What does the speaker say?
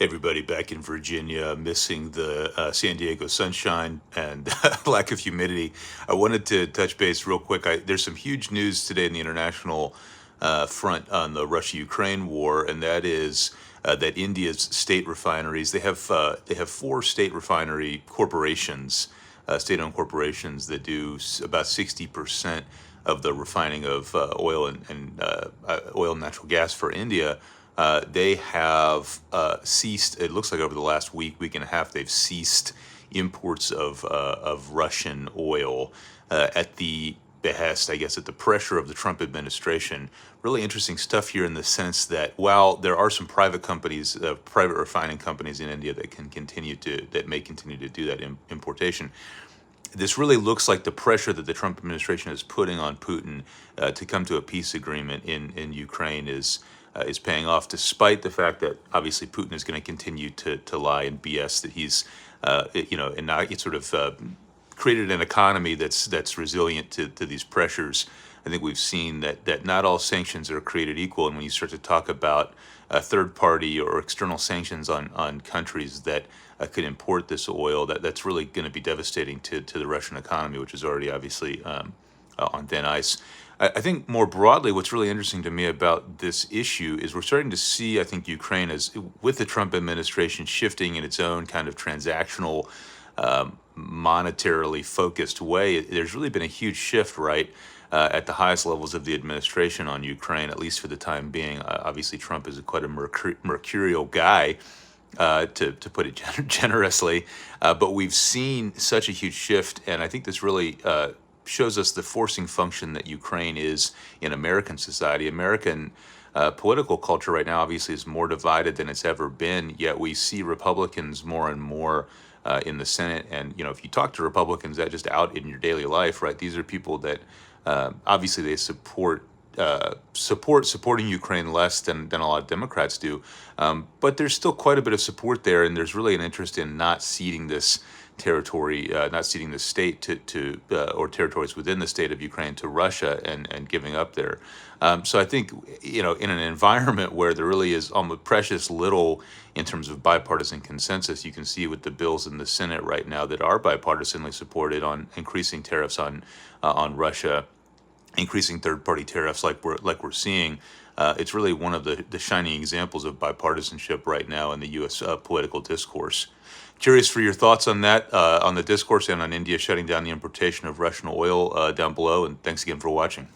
Everybody back in Virginia, missing the San Diego sunshine and lack of humidity. I wanted to touch base real quick. There's some huge news today in the international front on the Russia-Ukraine war, and that is that India's state refineries, they have four state refinery corporations, state-owned corporations that do about 60% of the refining of oil and natural gas for India. They have ceased. It looks like over the last week and a half, they've ceased imports of Russian oil at the behest, I guess, at the pressure of the Trump administration. Really interesting stuff here in the sense that while there are some private companies, private refining companies in India that may continue to do that importation, this really looks like the pressure that the Trump administration is putting on Putin to come to a peace agreement in Ukraine is paying off, despite the fact that obviously Putin is going to continue to lie and BS that he's and now it's sort of created an economy that's resilient to these pressures. I think we've seen that not all sanctions are created equal, and when you start to talk about third party or external sanctions on countries that could import this oil, that's really going to be devastating to the Russian economy, which is already obviously on thin ice. I think more broadly, what's really interesting to me about this issue is we're starting to see, I think, Ukraine as with the Trump administration shifting in its own kind of transactional, monetarily focused way. There's really been a huge shift, right, at the highest levels of the administration on Ukraine, at least for the time being. Obviously, Trump is quite a mercurial guy, to put it generously, but we've seen such a huge shift, and I think this really shows us the forcing function that Ukraine is in American society. American political culture right now obviously is more divided than it's ever been, yet we see Republicans more and more in the Senate. And, if you talk to Republicans that just out in your daily life, right, these are people that obviously they supporting Ukraine less than a lot of Democrats do, but there's still quite a bit of support there, and there's really an interest in not ceding this territory, not ceding the state to or territories within the state of Ukraine to Russia and giving up there. So I think in an environment where there really is almost precious little in terms of bipartisan consensus, you can see with the bills in the Senate right now that are bipartisanly supported on increasing tariffs on Russia, increasing third-party tariffs like we're seeing. It's really one of the shining examples of bipartisanship right now in the U.S. Political discourse. Curious for your thoughts on that, on the discourse and on India shutting down the importation of Russian oil down below. And thanks again for watching.